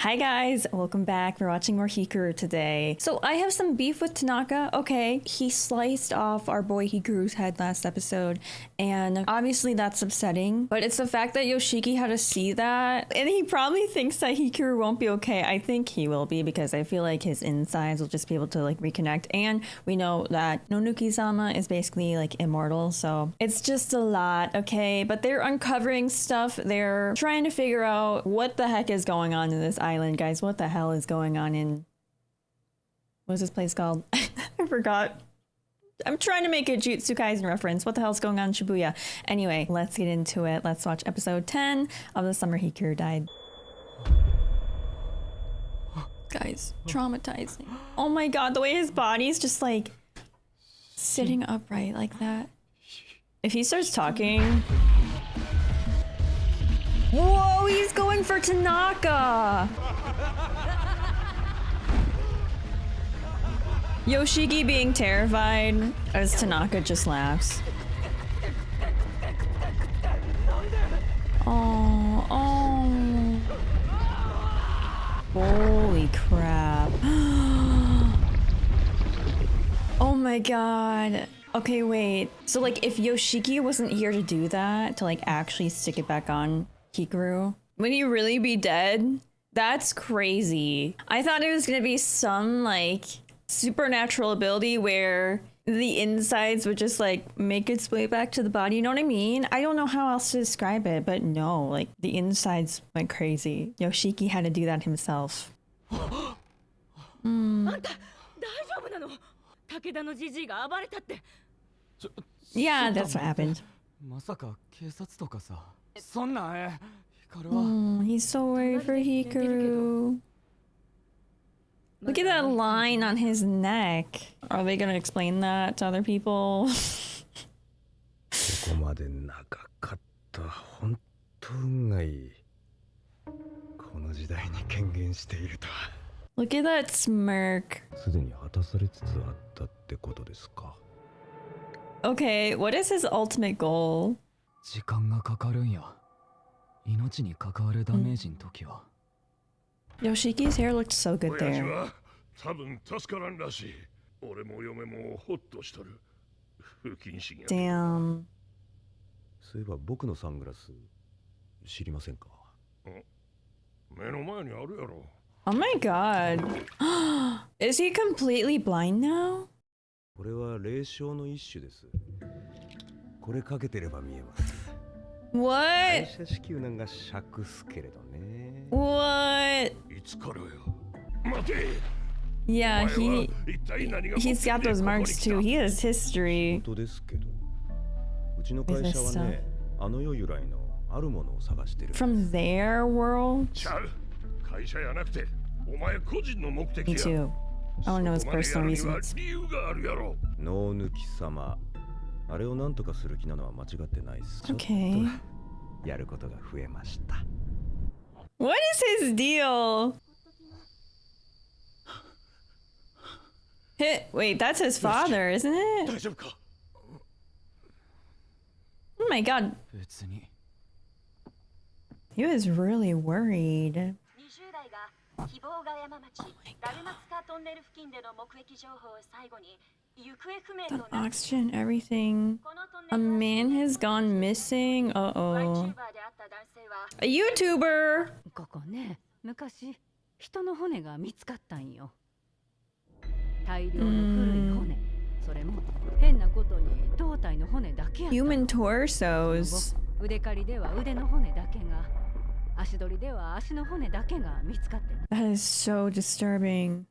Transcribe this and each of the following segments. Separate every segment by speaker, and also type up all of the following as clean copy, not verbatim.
Speaker 1: Hi guys, welcome back. We're watching more Hikaru today. So I have some beef with Tanaka. Okay, he sliced off our boy Hikaru's head last episode, and obviously that's upsetting. But it's the fact that Yoshiki had to see that, and he probably thinks that Hikaru won't be okay. I think he will be because I feel like his insides will just be able to like reconnect. And we know that Nonuki-sama is basically like immortal, so it's just a lot, okay? But they're uncovering stuff. They're trying to figure out what the heck is going on in this island, guys. What the hell is going on in... What's this place called? I forgot. I'm trying to make a Jutsu Kaisen reference. What the hell's going on in Shibuya? Anyway, let's get into it. Let's watch episode 10 of The Summer Hikaru Died. Guys, traumatizing. Oh my god, the way his body's just like sitting upright like that. If he starts talking... Whoa, he's going for Tanaka! Yoshiki being terrified as Tanaka just laughs. Oh, oh. Holy crap. Oh my god. Okay, wait. So like if Yoshiki wasn't here to do that, to like actually stick it back on Hikaru, would he really be dead? That's crazy. I thought it was gonna be some like supernatural ability where the insides would just like make its way back to the body. You know what I mean? I don't know how else to describe it, but no, like the insides went crazy. Yoshiki had to do that himself. Yeah, that's what happened. Oh, he's so worried for Hikaru. Look at that line on his neck. Are they gonna explain that to other people? Look at that smirk. Okay, what is his ultimate goal? Yoshiki's hair looked so good there. Damn. Oh my god. Is he completely blind now? What? What? Yeah, he's got those marks too. He has history. From their world? Me too. I want to know his personal reasons. Okay. What is his deal? Wait, that's his father, isn't it? Oh my god. He was really worried. Oh the oxygen, everything. A man has gone missing. Uh-oh. A YouTuber! Human torsos. That is so disturbing.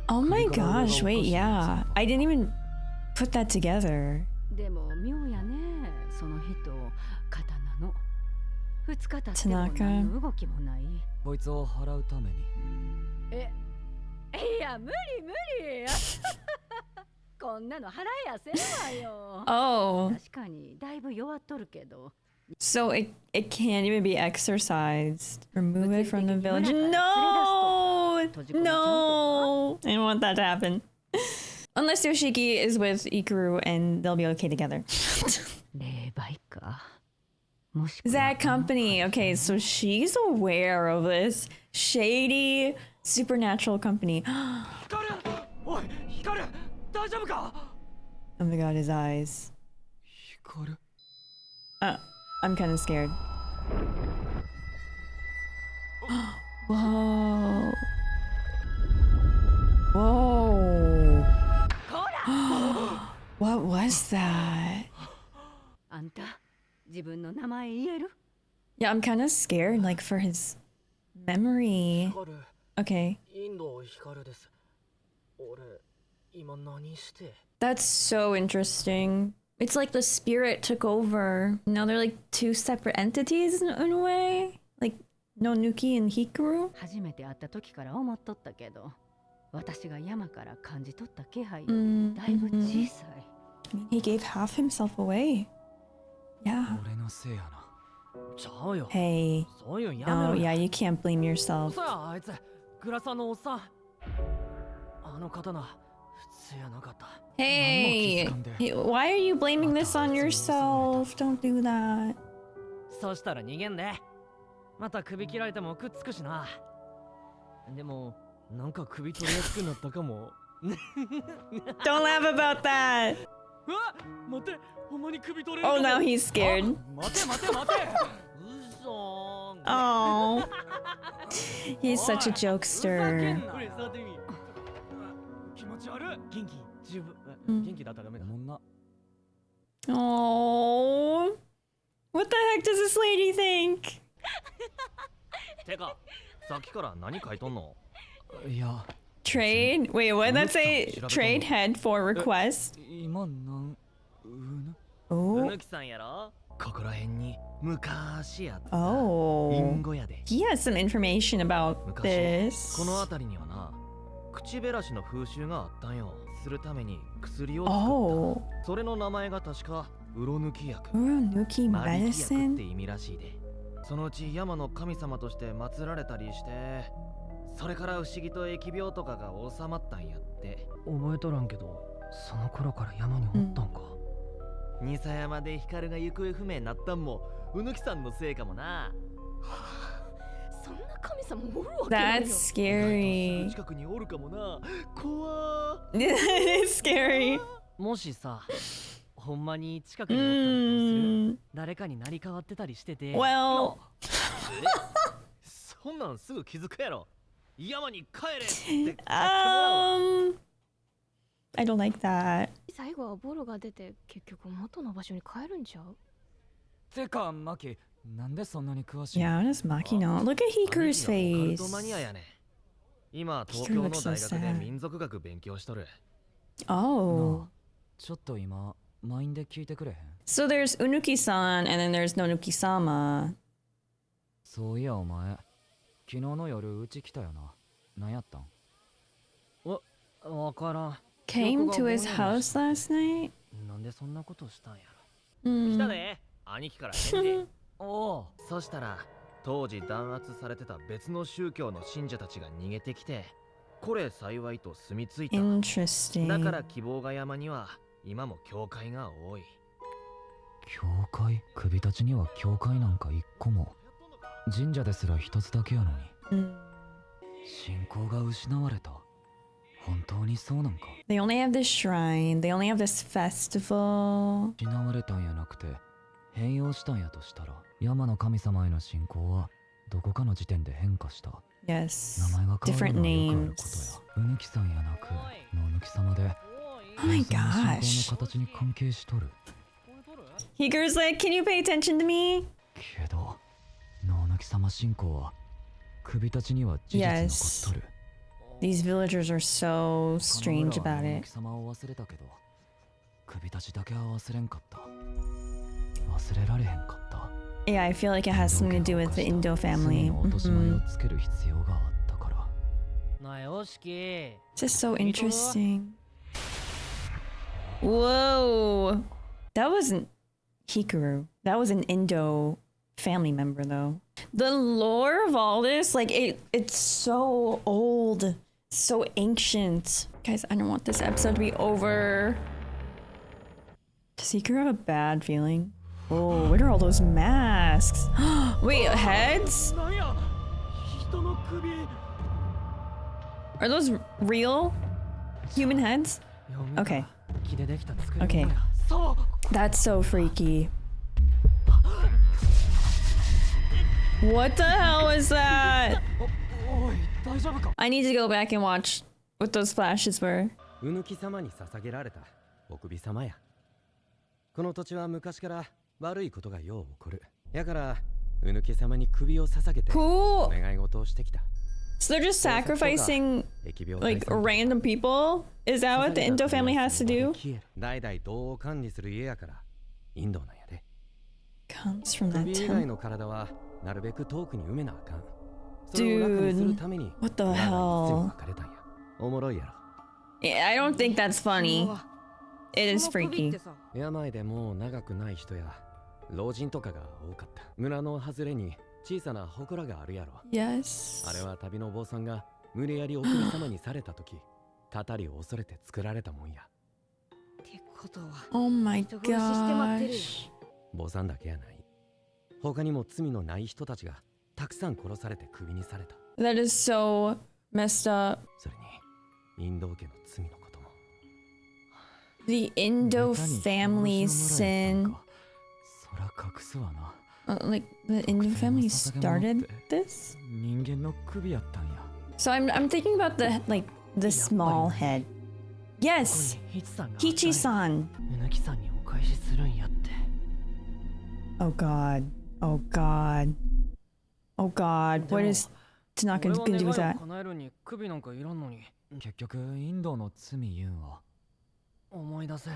Speaker 1: Oh my gosh, wait, yeah. I didn't even put that together. Tanaka. Oh. So it can't even be exercised. Remove it from the village. No! No! I don't want that to happen. Unless Yoshiki is with Hikaru and they'll be okay together. That company. Okay, so she's aware of this shady supernatural company. Oh my god, his eyes. I'm kind of scared. Whoa. Whoa. What was that? Yeah, I'm kind of scared, like, for his memory. Okay.
Speaker 2: Indo Hikaru です。俺、今何して？
Speaker 1: That's so interesting. It's like the spirit took over. Now they're like two separate entities in a way. Like Nonuki and Hikaru.
Speaker 3: 初めて会った時から思っとったけど、私が山から感じ取った気配よりだいぶ小さい。
Speaker 1: He gave half himself away. Yeah.
Speaker 2: 俺のせいやな。ちゃうよ。
Speaker 1: Hey.
Speaker 2: そういうや
Speaker 1: No,
Speaker 2: めろよ。
Speaker 1: yeah, you can't blame yourself.
Speaker 2: さあ、あいつ、グラサンのおっさん。あの刀、普通やなかった。
Speaker 1: Hey, why are you blaming this on yourself? Don't do that.
Speaker 2: そしたら逃げんで。また首切られてもくっつくしな。でも、なんか首取りやすくなったかも。
Speaker 1: Don't laugh about that.
Speaker 2: うわ、待って、ほんまに首取れる。
Speaker 1: Oh, now he's scared.
Speaker 2: 待て待て待て。嘘。
Speaker 1: Oh, he's such a jokester.
Speaker 2: これ触ってみ。気持ち悪い。元気、十分。元気だったらダメだもんな。
Speaker 1: Oh, what the heck does this lady think?
Speaker 2: てか、さっきから何書いとんの？いや。
Speaker 1: Trade? Wait, what did that say? Trade head for request?
Speaker 2: 今なんう
Speaker 1: Oh.
Speaker 2: ぬきさんやろ？ここら辺に昔やった。イ
Speaker 1: Oh.
Speaker 2: ンゴやで。
Speaker 1: He has some information about
Speaker 2: 昔
Speaker 1: this.
Speaker 2: この辺りにはな、口減らしの風習があったんよ。するために薬を作った。
Speaker 1: Oh.
Speaker 2: それの名前が確かうろ抜き薬。
Speaker 1: Uronuki
Speaker 2: 間引き薬っ
Speaker 1: medicine?
Speaker 2: て意味らしいで。そのうち山の神様として祀られたりして、それから不思議と疫病とかが収まったんやって。覚えとらんけど、その頃から山におったんか。二佐山で光が行方不明になったんもうぬきさんのせいかもな。
Speaker 3: そんな神様おるわけないよ。
Speaker 1: That's scary.
Speaker 2: 近くにおるかもな。怖ー。
Speaker 1: It's scary.
Speaker 2: もしさ、ほんまに近くにおったらどうする？
Speaker 1: Mm.
Speaker 2: 誰かになり変わってたりしてて。
Speaker 1: Well,
Speaker 2: そんなんすぐ気づくやろ。山に帰れって帰ってもらうわ。
Speaker 1: I don't like that.
Speaker 3: 最後はボロが出て結局元の場所に帰るんちゃう？
Speaker 2: てか、マキ、なんでそんなに詳しい？
Speaker 1: Yeah, what does Maki know? Look at Hikaru's
Speaker 2: カルト
Speaker 1: face.
Speaker 2: マニアやね。今、東京の大学で民族学勉強しとる。
Speaker 1: Oh.
Speaker 2: ちょっと今、マインで聞いてくれへん？
Speaker 1: So there's Unuki-san and then there's Nonuki-sama.
Speaker 2: そういや、お前、昨日の夜うち来たよな。何やったん？わからん。
Speaker 1: Came to his house last night?
Speaker 2: なんでそんなことしたんやろ。
Speaker 1: Mm.
Speaker 2: 来たで、兄貴から返事。おお。そしたら、当時弾圧されてた別の宗教の信者たちが逃げてきて、これ幸いと住み着いた。
Speaker 1: Interesting.
Speaker 2: だから希望が山には今も教会が多い。
Speaker 4: 教会？首たちには教会なんか一個も。神社ですら一つだけやのに。
Speaker 1: Mm.
Speaker 4: 信仰が失われた。本当にそうなんか？
Speaker 1: They only have this shrine. They only have this festival.
Speaker 4: 失われたんやなくて変容したんやとしたら、山の神様への信仰はどこかの時点で変化した。
Speaker 1: Yes.
Speaker 4: 名前が変わる
Speaker 1: Different
Speaker 4: のはよくある
Speaker 1: names.
Speaker 4: ことや。うぬきさんやなくのぬき様で、
Speaker 1: Oh my
Speaker 4: その信
Speaker 1: gosh.
Speaker 4: 仰の形に関係しとる。
Speaker 1: Hikaru's like, can you pay attention to me?
Speaker 4: けど、のぬき様信仰は首たちには事実残っとる。
Speaker 1: These villagers are so strange about
Speaker 4: のぬ
Speaker 1: it.
Speaker 4: き様を忘れたけど、首たちだけは忘れんかった。忘れられへんかった。
Speaker 1: Yeah, I feel like it has something to do with the Indo family.
Speaker 4: 落とし前
Speaker 1: Mhm.
Speaker 4: をつける必要があったから。
Speaker 2: なよしき。
Speaker 1: It's just so interesting. Whoa. That wasn't Hikaru. That was an Indo family member though. The lore of all this, like it's so old, so ancient. Guys, I don't want this episode to be over. Does Hikaru have a bad feeling? Oh, what are all those masks? Wait, heads? Are those real human heads? Okay. Okay. That's so freaky. What the hell is that? I need to go back and watch what those flashes were.
Speaker 5: うぬき様に捧げられたお首様や。この土地は昔から悪いことがよう起こる。やからうぬき様に首を捧げて
Speaker 1: Who?
Speaker 5: お願い事をしてきた。
Speaker 1: So they're just sacrificing like random people? Is that what the Indo family has to do?
Speaker 5: 代々道を管理する家やからインドなんやで。
Speaker 1: Comes from that
Speaker 5: 首以外
Speaker 1: temple.
Speaker 5: の体はなるべく遠くに埋めなあかん。それを楽にするために
Speaker 1: What the
Speaker 5: 長い杖を
Speaker 1: hell?
Speaker 5: 巻かれたんや。おもろいやろ。
Speaker 1: Yeah, I don't think that's funny. It is freaky.
Speaker 5: 病でもう長くない人や老人とかが多かった。村の外れに小さな祠があるやろ。
Speaker 1: Yes.
Speaker 5: あれは旅の坊さんが無理やりお首様にされた時、たたりを恐れて作られたもんや。
Speaker 3: ってことは
Speaker 1: Oh my
Speaker 3: 人殺ししてまってるよ。
Speaker 1: gosh.
Speaker 5: 坊さんだけやない。他にも罪のない人たちがたくさん殺されて首にされた。
Speaker 1: That is so messed up.
Speaker 5: それにインド家の罪のことも。
Speaker 1: The Indo family's sin.
Speaker 4: そら隠すわな。
Speaker 1: Like the Indo family started this?
Speaker 4: 人間の首やったんや。
Speaker 1: So I'm thinking about the small head. Yes, Hichi-san.
Speaker 2: うぬきさんにお返しするんやって。
Speaker 1: Oh god. Oh god. Oh god. What is Tanaka gonna do with that?
Speaker 2: 叶えるに首なんかいらんのに。
Speaker 4: 結局インドの罪言うんは。
Speaker 2: 思い出せ。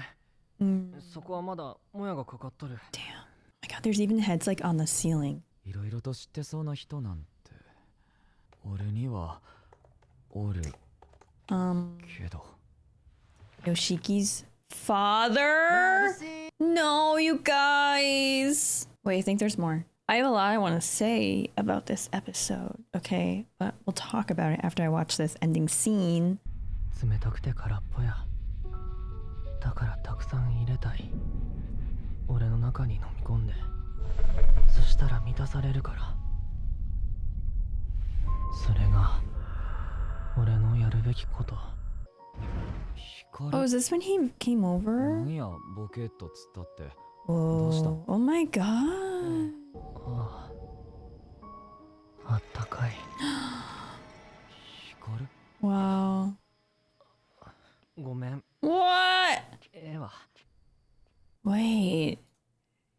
Speaker 1: Mm.
Speaker 2: そこはまだもやがかかっとる。
Speaker 1: Damn. Oh my god, there's even heads like on the ceiling.
Speaker 4: いろいろと知ってそうな人なんて俺にはおるけど。
Speaker 1: Yoshiki's father? No, you guys. Wait, I think there's more. I have a lot I want to say about this episode, okay? But we'll talk about it after I watch this ending scene.
Speaker 2: 冷たくて空っぽや。だからたくさん入れたい。俺の中に飲み込んで。そしたら満たされるから。それが俺のやるべきこと。
Speaker 1: Oh, is this when he came
Speaker 4: な
Speaker 1: over?
Speaker 4: んやボケっとつったって。
Speaker 1: Whoa. Oh my god.
Speaker 2: ああ、あったかい。
Speaker 4: 光る
Speaker 1: Wow.
Speaker 2: ごめん。
Speaker 1: What?
Speaker 2: ええわ。
Speaker 1: Wait.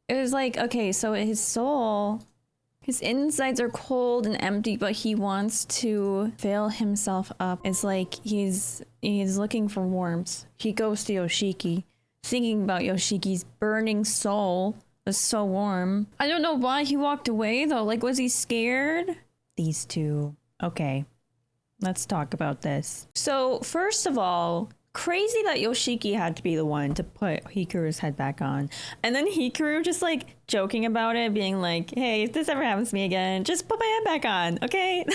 Speaker 1: It was like, okay, so his soul, his insides are cold and empty, but he wants to fill himself up. It's like he's looking for warmth. He goes to Yoshiki, thinking about Yoshiki's burning soul was so warm. I don't know why he walked away though. Like, was he scared? These two. Okay. Let's talk about this. So, first of all, crazy that Yoshiki had to be the one to put Hikaru's head back on. And then Hikaru just like joking about it, being like, hey, if this ever happens to me again, just put my head back on, okay?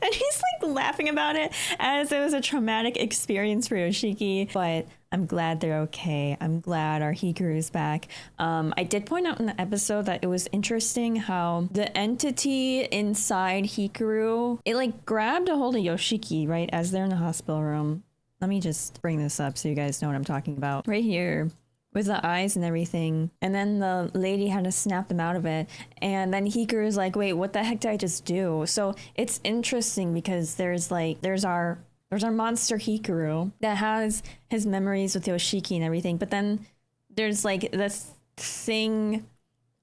Speaker 1: And he's like laughing about it as it was a traumatic experience for Yoshiki. But I'm glad they're okay. I'm glad our Hikaru's back. I did point out in the episode that it was interesting how the entity inside Hikaru, it like grabbed a hold of Yoshiki, right, as they're in the hospital room. Let me just bring this up so you guys know what I'm talking about. Right here. With the eyes and everything. And then the lady had to snap them out of it. And then Hikaru's like, wait, what the heck did I just do? So it's interesting because there's our monster Hikaru that has his memories with Yoshiki and everything. But then there's like this thing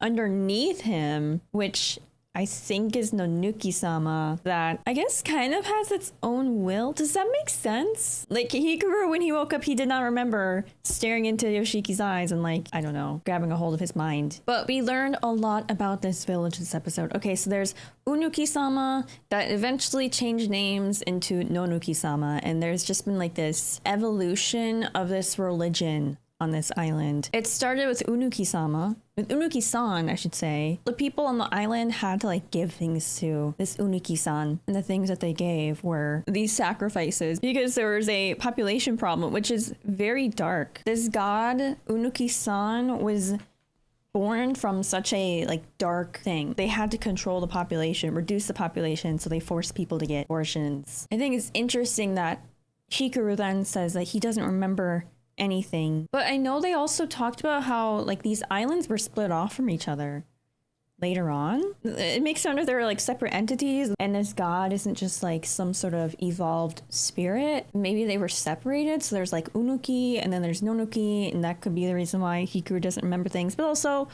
Speaker 1: underneath him, which I think is Nonuki-sama, that I guess kind of has its own will. Does that make sense? Like Hikaru, when he woke up, he did not remember staring into Yoshiki's eyes and like, I don't know, grabbing a hold of his mind. But we learned a lot about this village this episode. Okay, so there's Unuki-sama that eventually changed names into Nonuki-sama. And there's just been like this evolution of this religion on this island. It started with Unuki-san, I should say. The people on the island had to like give things to this Unuki-san, and the things that they gave were these sacrifices because there was a population problem, which is very dark. This god, Unuki-san, was born from such a like dark thing. They had to control the population, reduce the population, so they forced people to get abortions. I think it's interesting that Hikaru then says that he doesn't remember anything. But I know they also talked about how like these islands were split off from each other later on. It makes sense if they're like separate entities and this god isn't just like some sort of evolved spirit. Maybe they were separated. So there's like Unuki and then there's Nonuki, and that could be the reason why Hikaru doesn't remember things. But also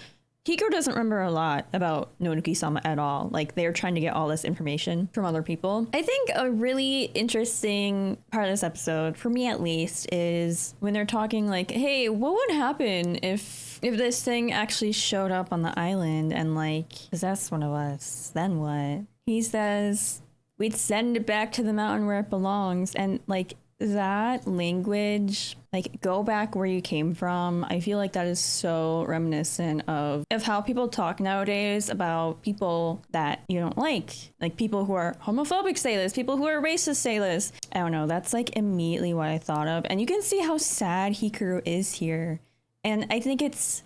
Speaker 1: Hikaru doesn't remember a lot about Nonuki-sama at all. Like they're trying to get all this information from other people. I think a really interesting part of this episode, for me at least, is when they're talking like, hey, what would happen if this thing actually showed up on the island and like possessed one of us? Then what? He says we'd send it back to the mountain where it belongs. And like that language, like go back where you came from, I feel like that is so reminiscent of how people talk nowadays about people that you don't like people who are homophobic say this, people who are racist say this. I don't know, that's like immediately what I thought of. And you can see how sad Hikaru is here, and I think it's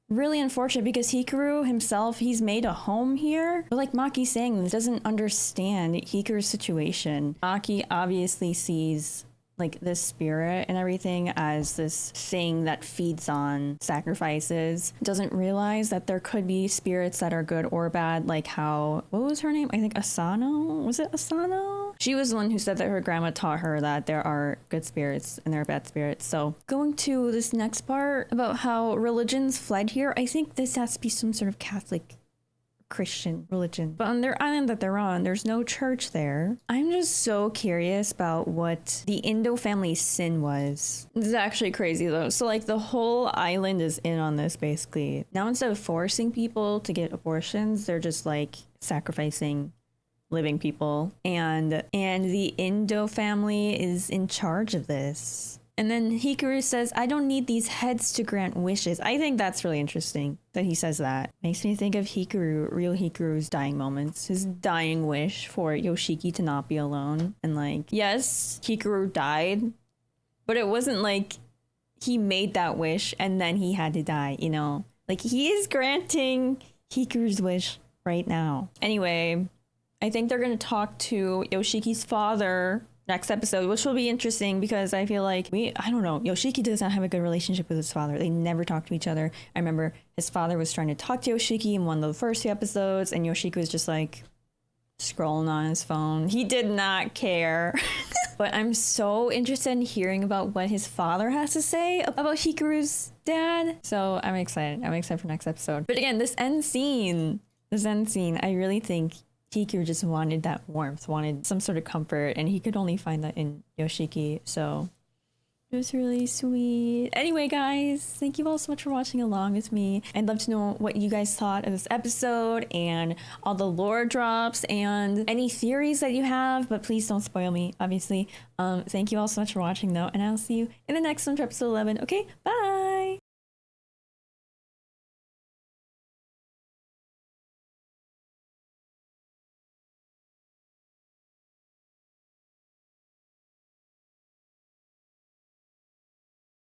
Speaker 1: really unfortunate because Hikaru himself, he's made a home here, but like Maki's saying, he doesn't understand Hikaru's situation. Maki obviously sees like this spirit and everything as this thing that feeds on sacrifices, doesn't realize that there could be spirits that are good or bad, like how, what was her name? I think Asano? Was it Asano? She was the one who said that her grandma taught her that there are good spirits and there are bad spirits. So going to this next part about how religions fled here, I think this has to be some sort of Catholic Christian religion. But on their island that they're on, there's no church there. I'm just so curious about what the Indo family's sin was. This is actually crazy though. So like the whole island is in on this basically. Now instead of forcing people to get abortions, they're just like sacrificing living people. And the Indo family is in charge of this. And then Hikaru says, I don't need these heads to grant wishes. I think that's really interesting that he says that. Makes me think of Hikaru, real Hikaru's dying moments. His dying wish for Yoshiki to not be alone. And like, yes, Hikaru died, but it wasn't like he made that wish and then he had to die, you know? Like he is granting Hikaru's wish right now. Anyway, I think they're going to talk to Yoshiki's father next episode, which will be interesting because I feel like I don't know, Yoshiki does not have a good relationship with his father. They never talk to each other. I remember his father was trying to talk to Yoshiki in one of the first few episodes, and Yoshiki was just like scrolling on his phone. He did not care. But I'm so interested in hearing about what his father has to say about Hikaru's dad. So I'm excited. I'm excited for next episode. But again, this end scene, I really think Hikaru just wanted that warmth, wanted some sort of comfort, and he could only find that in Yoshiki. So it was really sweet. Anyway, guys, thank you all so much for watching along with me. I'd love to know what you guys thought of this episode and all the lore drops and any theories that you have, but please don't spoil me, obviously. Thank you all so much for watching, though, and I'll see you in the next one for episode 11. Okay, bye!